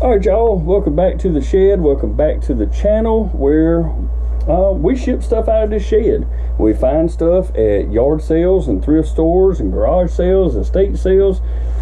Alright y'all, welcome back to the shed, welcome back to the channel where we ship stuff out of the shed. We find stuff at yard sales and thrift stores and garage sales, estate sales,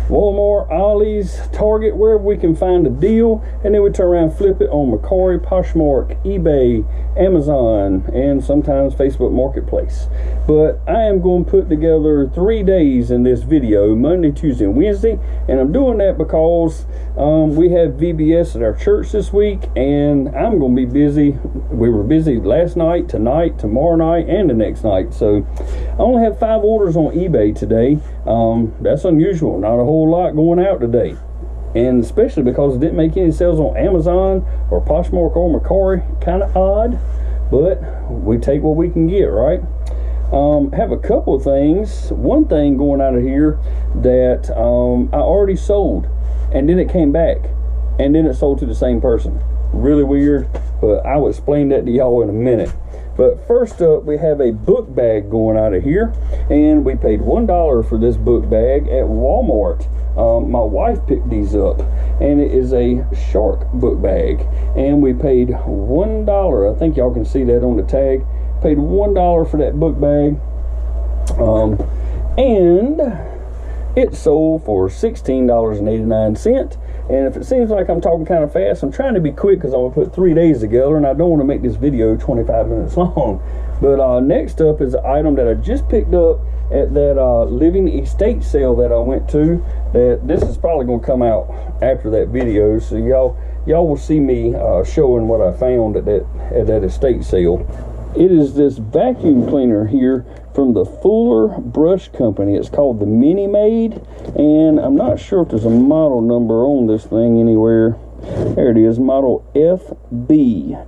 Walmart, Ollie's, Target, wherever we can find a deal, and then we turn around and flip it on Mercari, Poshmark, eBay, Amazon, and sometimes Facebook Marketplace. But I am going to put together 3 days in this video, Monday, Tuesday, and Wednesday, and I'm doing that because we have VBS at our church this week, and I'm going to be busy. We were busy last night, tonight, tomorrow night, and the next night. So I only have 5 orders on eBay today. That's unusual. Not a whole lot going out today, and especially because it didn't make any sales on Amazon or Poshmark or Mercari. Kind of odd, but we take what we can get, right? Have a couple of things. One thing going out of here that I already sold, and then it came back, and then it sold to the same person. Really weird, but I will explain that to y'all in a minute. But first up, we have a book bag going out of here, and we paid $1 for this book bag at Walmart. My wife picked these up, and it is a shark book bag, and we paid $1. I think y'all can see that on the tag. Paid $1 for that book bag, and it sold for $16.89. And if it seems like I'm talking kind of fast, I'm trying to be quick because I'm going to put 3 days together, and I don't want to make this video 25 minutes long. But next up is an item that I just picked up at that living estate sale that I went to. That this is probably going to come out after that video, so y'all will see me showing what I found at that estate sale. It is this vacuum cleaner here from the Fuller Brush Company. It's called the Mini Maid, and I'm not sure if there's a model number on this thing anywhere. There it is, model FBMV.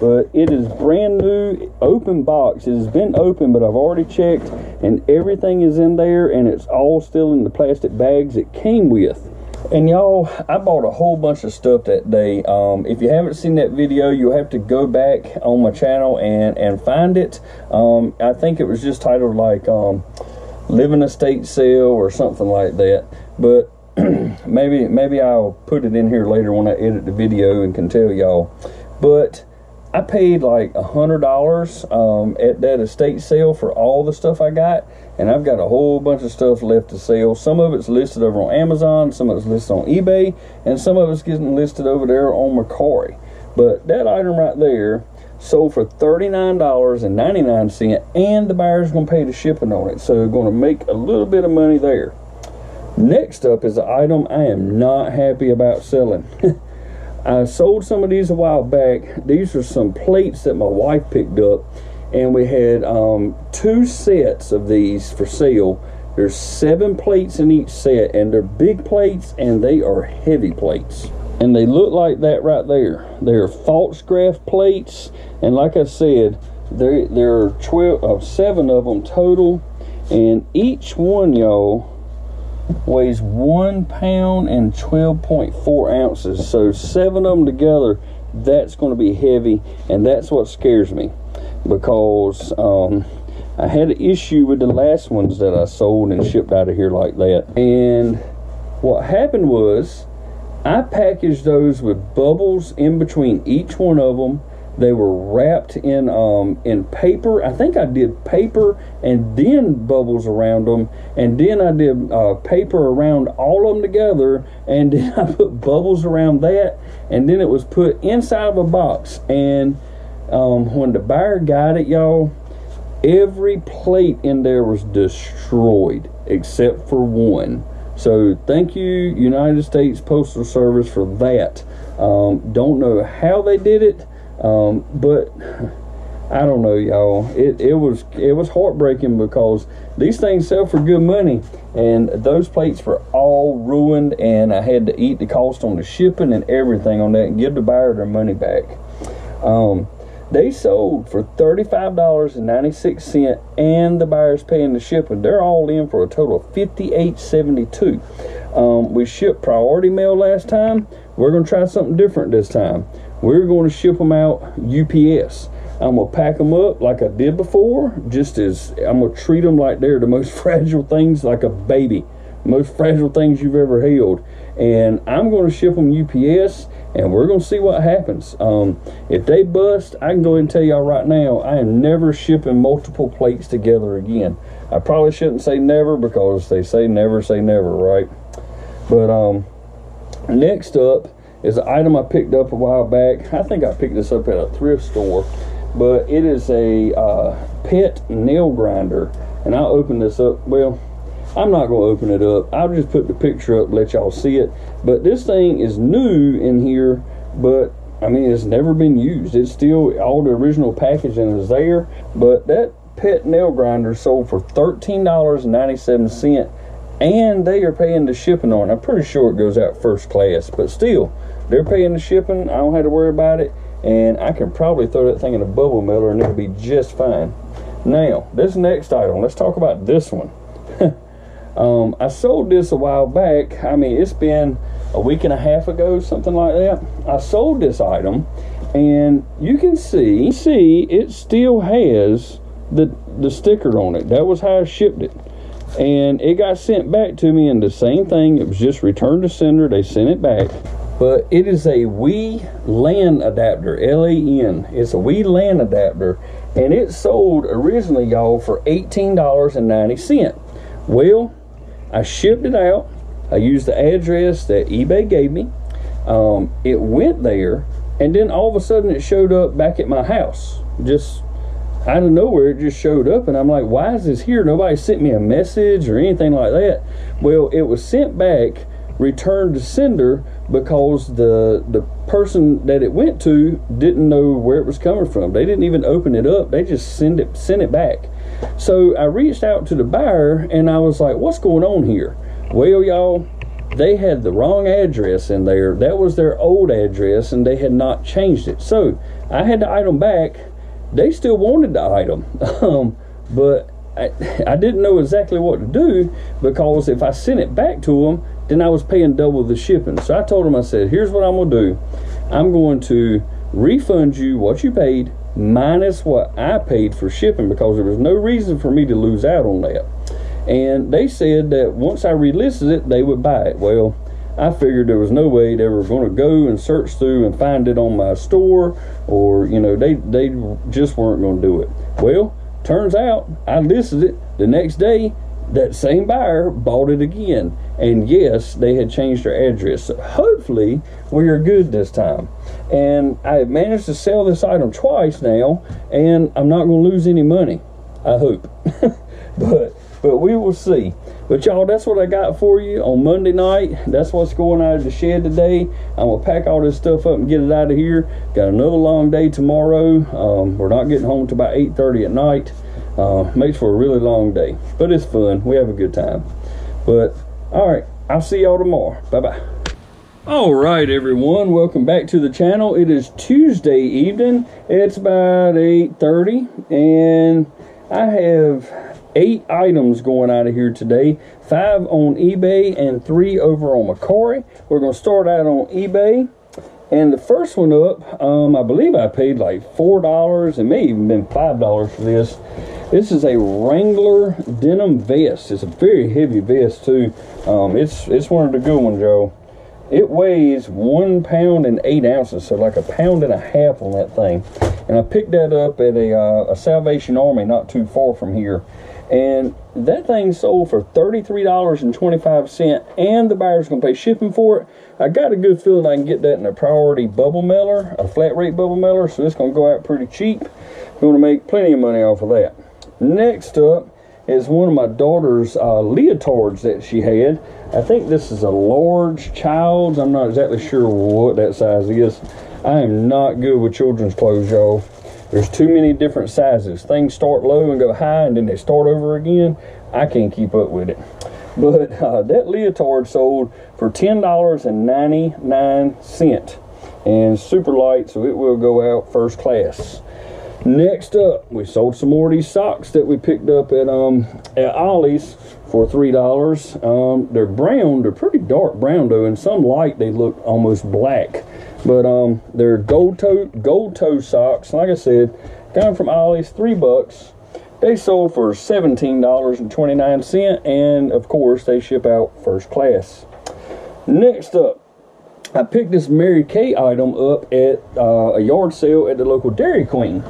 But it is brand new, open box. It has been open, but I've already checked, and everything is in there, and it's all still in the plastic bags it came with. And y'all, I bought a whole bunch of stuff that day. If you haven't seen that video, you'll have to go back on my channel and find it. I think it was just titled like Living Estate Sale or something like that. But maybe I'll put it in here later when I edit the video and can tell y'all. But I paid like $100 at that estate sale for all the stuff I got, and I've got a whole bunch of stuff left to sell. Some of it's listed over on Amazon, some of it's listed on eBay, and some of it's getting listed over there on Mercari. But that item right there sold for $39.99, and the buyer's going to pay the shipping on it, so going to make a little bit of money there. Next up is an item I am not happy about selling. I sold some of these a while back. These are some plates that my wife picked up, and we had 2 sets of these for sale. There's 7 plates in each set, and they're big plates, and they are heavy plates. And they look like that right there. They're false graft plates, and like I said, there are 7 of them total, and each one, y'all, weighs 1 pound and 12.4 ounces. So 7 of them together, that's going to be heavy, and that's what scares me, because I had an issue with the last ones that I sold and shipped out of here like that. And what happened was I packaged those with bubbles in between each one of them. They were wrapped in paper. I think I did paper and then bubbles around them, and then I did paper around all of them together, and then I put bubbles around that, and then it was put inside of a box. And when the buyer got it, y'all, every plate in there was destroyed except for one. So thank you, United States Postal Service, for that. Don't know how they did it. But I don't know, y'all. It was heartbreaking, because these things sell for good money, and those plates were all ruined, and I had to eat the cost on the shipping and everything on that and give the buyer their money back. They sold for $35.96, and the buyer's paying the shipping. They're all in for a total of $58.72. We shipped priority mail last time. We're going to try something different this time. We're going to ship them out UPS. I'm going to pack them up like I did before, I'm going to treat them like they're the most fragile things, like a baby. Most fragile things you've ever held. and I'm going to ship them UPS, and we're going to see what happens. If they bust, I can go ahead and tell y'all right now, I am never shipping multiple plates together again. I probably shouldn't say never, because they say never say never, right? But next up is an item I picked up a while back. I think I picked this up at a thrift store, but it is a pet nail grinder. And I'll open this up. Well, I'm not going to open it up. I'll just put the picture up, let y'all see it. But this thing is new in here, but I mean, it's never been used. It's still, all the original packaging is there. But that pet nail grinder sold for $13.97, and they are paying the shipping on it. I'm pretty sure it goes out first class, but still, they're paying the shipping. I don't have to worry about it, and I can probably throw that thing in a bubble mailer and it'll be just fine. Now, this next item, let's talk about this one. I sold this a while back. I mean, it's been a week and a half ago, something like that. I sold this item, and you can see it still has the sticker on it. That was how I shipped it. And it got sent back to me in the same thing. It was just returned to sender. They sent it back. But it is a Wii LAN adapter, L-A-N. It's a Wii LAN adapter. And it sold originally, y'all, for $18.90. Well, I shipped it out. I used the address that eBay gave me. It went there, and then all of a sudden it showed up back at my house. Just out of nowhere, it just showed up, and I'm like, why is this here? Nobody sent me a message or anything like that. Well, it was sent back, returned to sender, because the person that it went to didn't know where it was coming from. They didn't even open it up. They just sent it back. So I reached out to the buyer, and I was like, what's going on here? Well, y'all, they had the wrong address in there. That was their old address, and they had not changed it. So I had the item back. They still wanted the item, but I didn't know exactly what to do, because if I sent it back to them, then I was paying double the shipping. So I told them, I said, here's what I'm going to do. I'm going to refund you what you paid minus what I paid for shipping, because there was no reason for me to lose out on that. And they said that once I relisted it, they would buy it. Well, I figured there was no way they were going to go and search through and find it on my store, or, you know, they just weren't going to do it. Well, turns out I listed it the next day. That same buyer bought it again, and yes, they had changed their address. So hopefully we are good this time. And I have managed to sell this item twice now, and I'm not going to lose any money, I hope. but we will see. But y'all, that's what I got for you on Monday night. That's what's going out of the shed today. I'm gonna pack all this stuff up and get it out of here. Got another long day tomorrow. We're not getting home till about 8:30 at night. Makes for a really long day, but it's fun. We have a good time. But all right, I'll see y'all tomorrow. Bye bye. All right, everyone, welcome back to the channel. It is Tuesday evening. It's about 8:30, and I have 8 items going out of here today. 5 on eBay and 3 over on Mercari. We're going to start out on eBay. And the first one up, I believe I paid like $4. It may even been $5 for this. This is a Wrangler denim vest. It's a very heavy vest too. It's one of the good ones, y'all. It weighs 1 pound and 8 ounces, so like 1.5 pounds on that thing. And I picked that up at a Salvation Army not too far from here. And that thing sold for $33.25, and the buyer's going to pay shipping for it. I got a good feeling I can get that in a priority bubble mailer, a flat rate bubble mailer, so it's going to go out pretty cheap. I'm going to make plenty of money off of that. Next up is one of my daughter's leotards that she had. I think this is a large child's. I'm not exactly sure what that size is. I am not good with children's clothes, y'all. There's too many different sizes. Things start low and go high, and then they start over again. I can't keep up with it. But that leotard sold for $10.99, and super light, so it will go out first class. Next up, we sold some more of these socks that we picked up at Ollie's for $3. They're brown. They're pretty dark brown though. In some light, they look almost black. But they're gold toe socks. Like I said, got them from Ollie's, $3. They sold for $17.29, and of course they ship out first class. Next up, I picked this Mary Kay item up at a yard sale at the local Dairy Queen.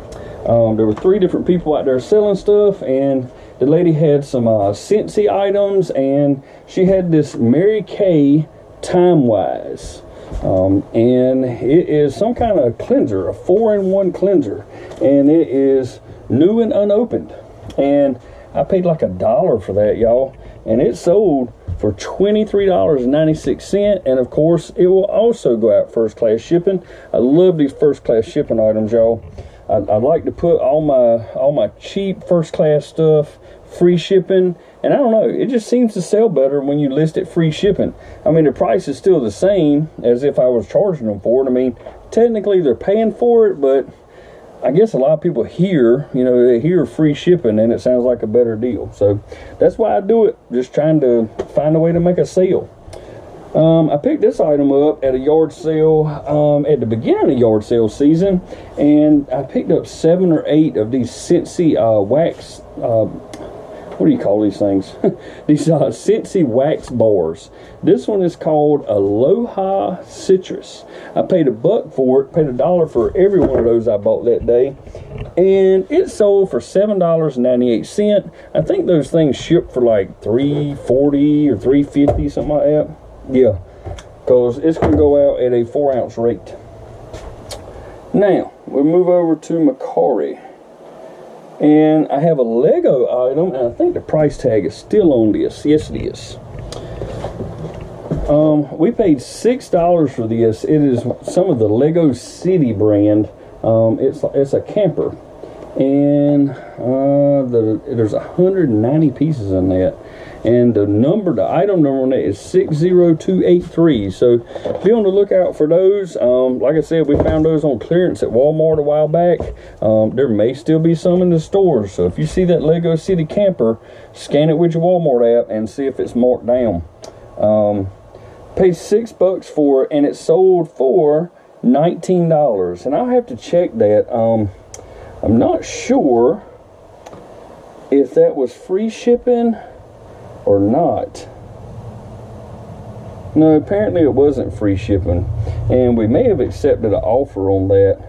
There were 3 different people out there selling stuff, and the lady had some Scentsy items, and she had this Mary Kay Time Wise. And it is some kind of cleanser, a 4-in-1 cleanser, and it is new and unopened. And I paid like $1 for that, y'all, and it sold for $23.96, and of course it will also go out first class shipping. I love these first class shipping items, y'all. I like to put all my cheap first class stuff free shipping, and I don't know, it just seems to sell better when you list it free shipping. I mean, the price is still the same as if I was charging them for it. I mean, technically they're paying for it, but I guess a lot of people hear, they hear free shipping and it sounds like a better deal. So that's why I do it, just trying to find a way to make a sale. I picked this item up at a yard sale at the beginning of yard sale season, and I picked up 7 or 8 of these Scentsy wax, what do you call these things? These Scentsy wax bars. This one is called Aloha Citrus. I paid $1 for it, paid $1 for every one of those I bought that day, and it sold for $7.98. I think those things ship for like $3.40 or $3.50, something like that. Yeah, because it's going to go out at a 4-ounce rate. Now, we'll move over to Mercari. And I have a Lego item, and I think the price tag is still on this. Yes, it is. We paid $6 for this. It is some of the Lego City brand. It's a camper. And there's 190 pieces in that. And the item number on that is 60283. So be on the lookout for those. Like I said, we found those on clearance at Walmart a while back. There may still be some in the stores. So if you see that Lego City camper, scan it with your Walmart app and see if it's marked down. Paid $6 for it, and it sold for $19. And I'll have to check that. I'm not sure if that was free shipping or not. No, apparently it wasn't free shipping, and we may have accepted an offer on that,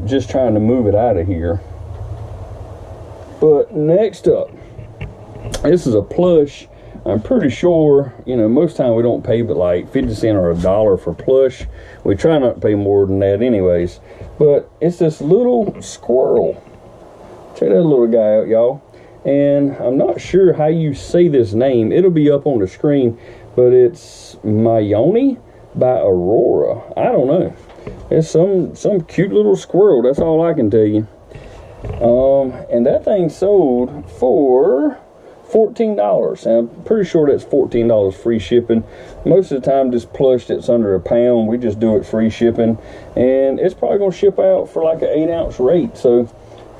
just trying to move it out of here. But next up, this is a plush. I'm pretty sure, most time we don't pay but like 50 cents or $1 for plush. We try not to pay more than that anyways. But it's this little squirrel. Check that little guy out, y'all. And I'm not sure how you say this name. It'll be up on the screen, but it's Mayoni by Aurora. I don't know. It's some cute little squirrel. That's all I can tell you. And that thing sold for $14. And I'm pretty sure that's $14 free shipping. Most of the time, this plush that's under £1, we just do it free shipping, and it's probably going to ship out for like an 8-ounce rate. So,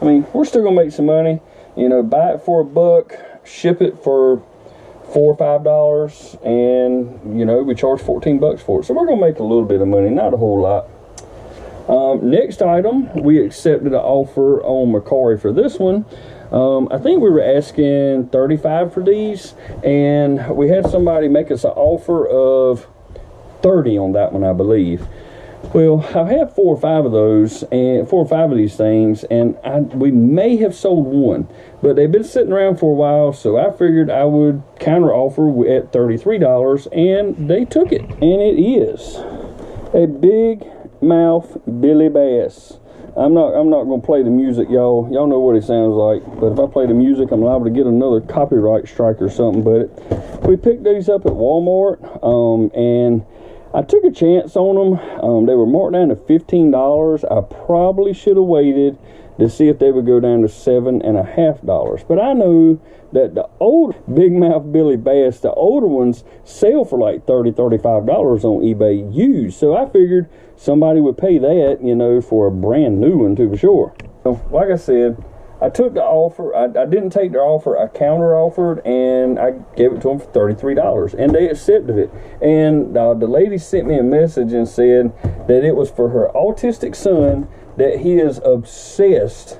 I mean, we're still going to make some money. Buy it for $1, ship it for $4 or $5, and we charge $14 for it. So we're going to make a little bit of money, not a whole lot. Next item, we accepted an offer on Mercari for this one. I think we were asking $35 for these, and we had somebody make us an offer of $30 on that one, I believe. Well, I've had 4 or 5 of those, and 4 or 5 of these things, and we may have sold one, but they've been sitting around for a while, so I figured I would counter offer at $33, and they took it. And it is a big mouth Billy Bass. I'm not going to play the music, y'all. Y'all know what it sounds like, but if I play the music, I'm liable to get another copyright strike or something. But we picked these up at Walmart, and I took a chance on them. They were marked down to $15. I probably should have waited to see if they would go down to $7.50. But I know that the old Big Mouth Billy Bass, the older ones, sell for like $30, $35 on eBay used. So I figured somebody would pay that, for a brand new one too, for sure. So, like I said, I took the offer. I didn't take their offer. I counter offered, and I gave it to them for $33, and they accepted it. And the lady sent me a message and said that it was for her autistic son, that he is obsessed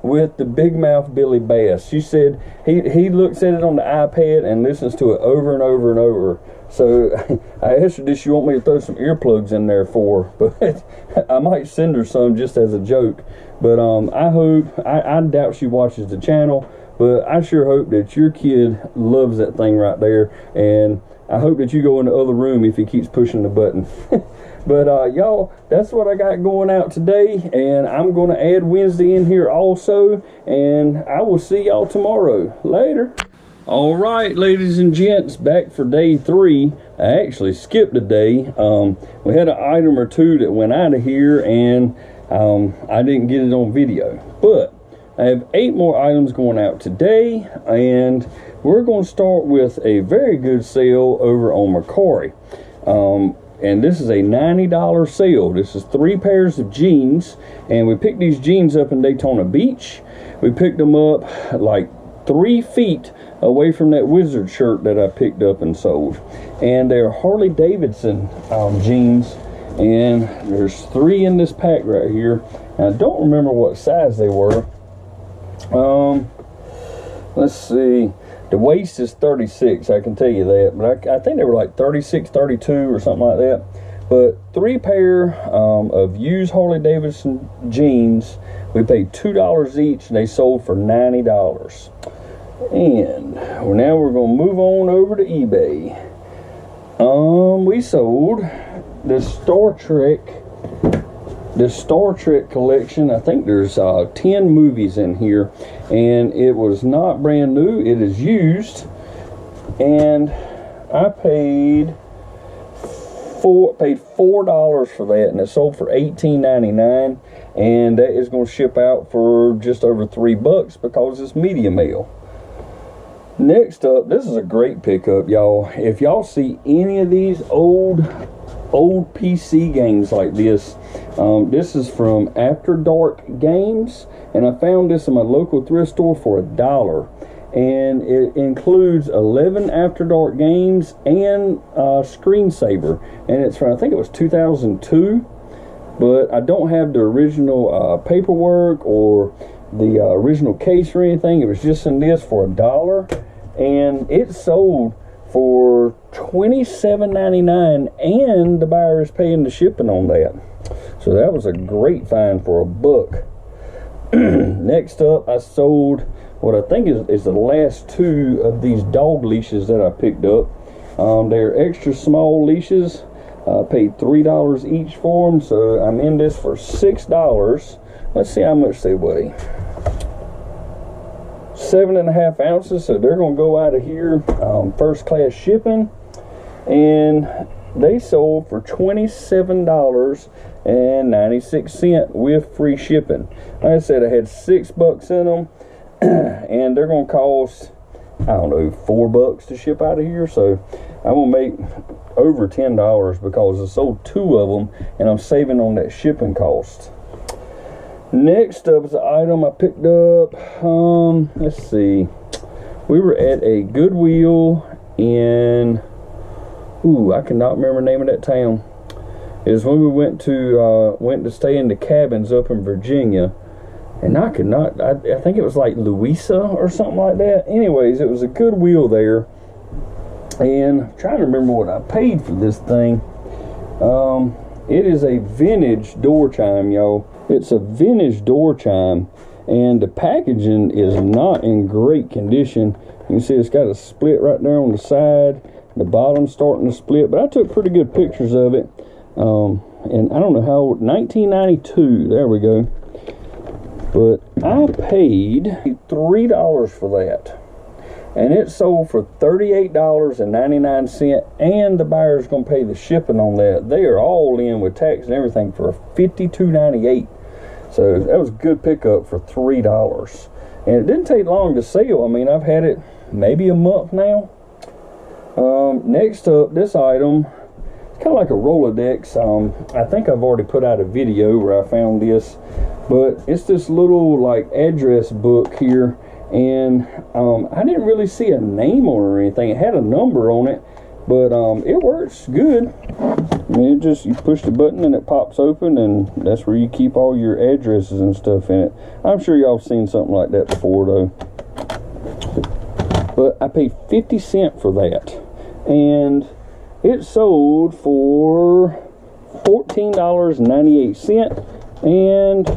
with the Big Mouth Billy Bass. She said he looks at it on the iPad and listens to it over and over and over. So I asked her, did she want me to throw some earplugs in there for her? But I might send her some just as a joke. But I doubt she watches the channel, but I sure hope that your kid loves that thing right there. And I hope that you go in the other room if he keeps pushing the button. But y'all, that's what I got going out today, and I'm going to add Wednesday in here also, and I will see y'all tomorrow. Later. All right, ladies and gents, back for day 3. I actually skipped a day. We had an item or two that went out of here, and I didn't get it on video. But I have 8 more items going out today, and we're going to start with a very good sale over on Mercari. And this is a $90 sale. This is 3 pairs of jeans, and we picked these jeans up in Daytona Beach. We picked them up like 3 feet away from that Wizard shirt that I picked up and sold. And they're Harley-Davidson jeans, and there's 3 in this pack right here. And I don't remember what size they were. Let's see. The waist is 36, I can tell you that, but I think they were like 36, 32 or something like that. But 3 pair of used Harley-Davidson jeans. We paid $2 each, and they sold for $90. And now we're going to move on over to eBay. We sold this Star Trek collection. I think there's 10 movies in here, and it was not brand new, it is used. And I paid $4 for that, and it sold for $18.99, and that is going to ship out for just over $3 because it's media mail. Next up, this is a great pickup, y'all. If y'all see any of these old PC games like this, this is from After Dark Games, and I found this in my local thrift store for $1, and it includes 11 After Dark games and Screensaver, and it's from, I think it was 2002, but I don't have the original paperwork or the original case or anything. It was just in this for $1, and it sold for $27.99, and the buyer is paying the shipping on that. So that was a great find for $1. Next up, I sold what I think is the last 2 of these dog leashes that I picked up. They're extra small leashes. I paid $3 each for them, so I'm in this for $6. Let's see how much they weigh. 7.5 ounces, so they're going to go out of here first class shipping, and they sold for $27.96 with free shipping. Like I said, I had $6 in them, and they're going to cost, I don't know, $4 to ship out of here. So I'm going to make over $10 because I sold 2 of them, and I'm saving on that shipping cost. Next up is an item I picked up. Let's see. We were at a Goodwill in, I cannot remember the name of that town. It was when we went to stay in the cabins up in Virginia, and I think it was like Louisa or something like that. Anyways, it was a Goodwill there, and I'm trying to remember what I paid for this thing. It is a vintage door chime, y'all. It's a vintage door chime, and the packaging is not in great condition. You can see it's got a split right there on the side. The bottom's starting to split, but I took pretty good pictures of it. And I don't know how old, 1992, there we go. But I paid $3 for that, and it sold for $38.99, and the buyer's going to pay the shipping on that. They are all in with tax and everything for $52.98. So that was a good pickup for $3, and it didn't take long to sell. I mean, I've had it maybe a month now. Next up, this item, it's kind of like a Rolodex. I think I've already put out a video where I found this, but it's this little like address book here, and I didn't really see a name on it or anything. It had a number on it, but it works good. I mean, you push the button and it pops open, and that's where you keep all your addresses and stuff in it. I'm sure y'all have seen something like that before though. But I paid 50 cents for that, and It sold for $14.98, and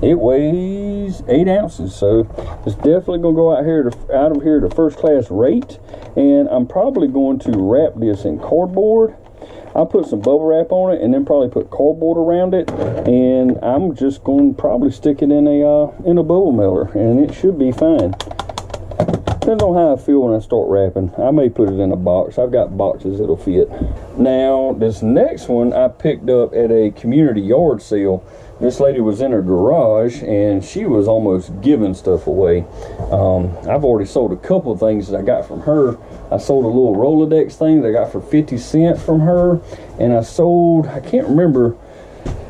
it weighs 8 ounces, so it's definitely gonna go out of here to first class rate. And I'm probably going to wrap this in cardboard. I'll put some bubble wrap on it and then probably put cardboard around it, and I'm just going to probably stick it in a bubble mailer, and it should be fine. Depends on how I feel when I start wrapping. I may put it in a box. I've got boxes that'll fit. Now, this next one I picked up at a community yard sale. This lady was in her garage and she was almost giving stuff away. I've already sold a couple of things that I got from her. I sold a little Rolodex thing that I got for 50 cents from her, and I sold, I can't remember,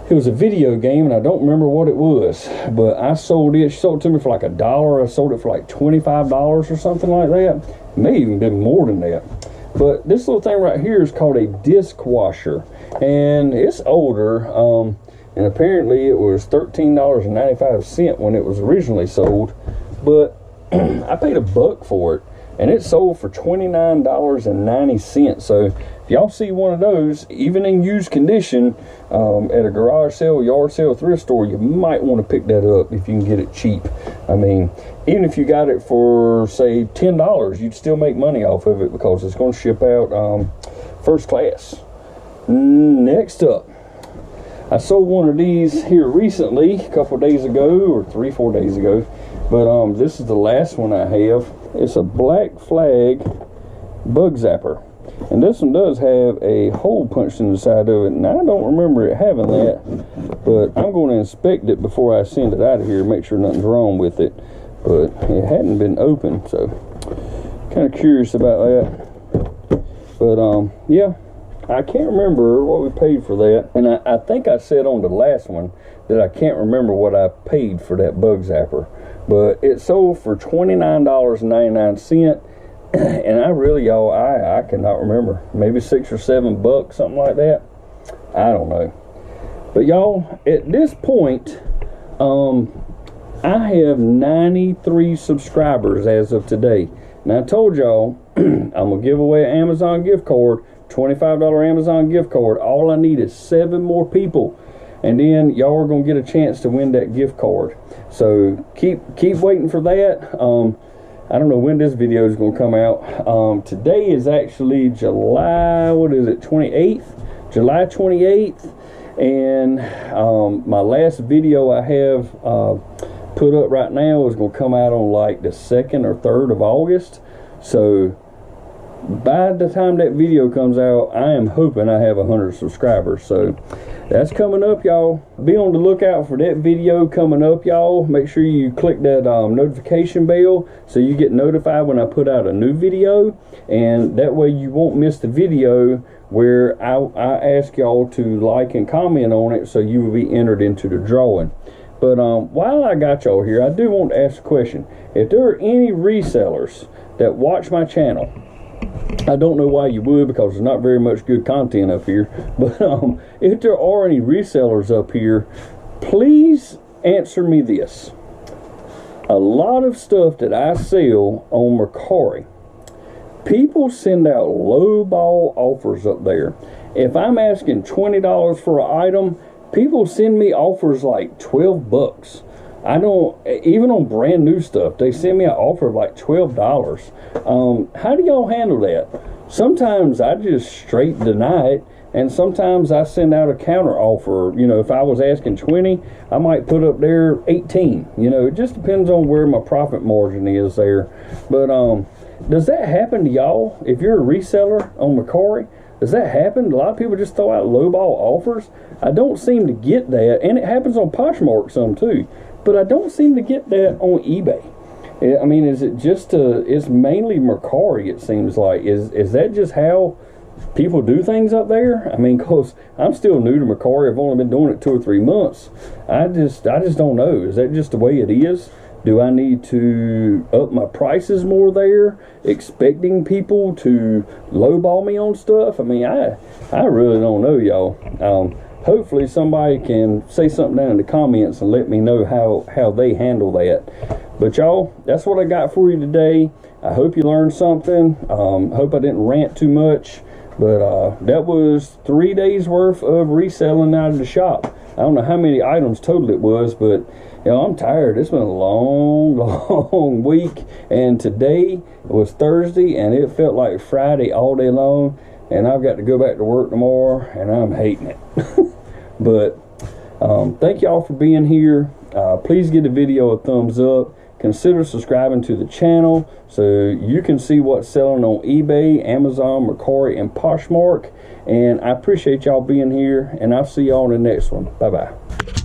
it was a video game and I don't remember what it was, but I sold it. She sold it to me for like $1. I sold it for like $25 or something like that. It may even been more than that. But this little thing right here is called a disc washer, and it's older. And apparently it was $13.95 when it was originally sold, but I paid $1 for it, and it sold for $29.90. So if y'all see one of those, even in used condition, at a garage sale, yard sale, thrift store, you might want to pick that up if you can get it cheap. I mean, even if you got it for, say, $10, you'd still make money off of it because it's going to ship out first class. Next up, I sold one of these here recently, a couple of days ago, or 3-4 days ago. But this is the last one I have. It's a Black Flag bug zapper, and this one does have a hole punched in the side of it, and I don't remember it having that. But I'm going to inspect it before I send it out of here, make sure nothing's wrong with it. But it hadn't been opened, so kind of curious about that. But yeah. I can't remember what we paid for that, and I think I said on the last one that I can't remember what I paid for that bug zapper, but it sold for $29.99, and I really, y'all, I cannot remember. Maybe $6 or $7, something like that. I don't know. But y'all, at this point, I have 93 subscribers as of today. Now I told y'all I'm gonna give away an Amazon gift card. $25 Amazon gift card. All I need is 7 more people, and then y'all are gonna get a chance to win that gift card. So keep waiting for that. I don't know when this video is gonna come out. Today is actually July, what is it, 28th? July 28th, and my last video I have put up right now is gonna come out on like the 2nd or 3rd of August. So by the time that video comes out, I am hoping I have 100 subscribers. So that's coming up, y'all. Be on the lookout for that video coming up, y'all. Make sure you click that notification bell so you get notified when I put out a new video, and that way you won't miss the video where I ask y'all to like and comment on it, so you will be entered into the drawing. But while I got y'all here, I do want to ask a question. If there are any resellers that watch my channel, I don't know why you would, because there's not very much good content up here, but if there are any resellers up here, please answer me this. A lot of stuff that I sell on Mercari, people send out lowball offers up there. If I'm asking $20 for an item, people send me offers like $12. I don't, even on brand new stuff, they send me an offer of like $12. How do y'all handle that? Sometimes I just straight deny it, and sometimes I send out a counter offer. You know, if I was asking 20, I might put up there 18. You know, it just depends on where my profit margin is there. But does that happen to y'all? If you're a reseller on Mercari, does that happen? A lot of people just throw out lowball offers. I don't seem to get that, and it happens on Poshmark some too. But I don't seem to get that on eBay. I mean, is it just it's mainly Mercari, it seems like. Is that just how people do things up there? I mean, because I'm still new to Mercari. I've only been doing it 2 or 3 months. I just don't know. Is that just the way it is? Do I need to up my prices more there, expecting people to lowball me on stuff? I mean, I really don't know, y'all. Hopefully somebody can say something down in the comments and let me know how they handle that. But y'all, that's what I got for you today. I hope you learned something. Hope I didn't rant too much. But that was 3 days worth of reselling out of the shop. I don't know how many items total it was, but I'm tired. It's been a long, long week, and today was Thursday, and it felt like Friday all day long, and I've got to go back to work tomorrow, and I'm hating it. But thank y'all for being here. Please give the video a thumbs up. Consider subscribing to the channel so you can see what's selling on eBay, Amazon, Mercari, and Poshmark. And I appreciate y'all being here, and I'll see y'all in the next one. Bye-bye.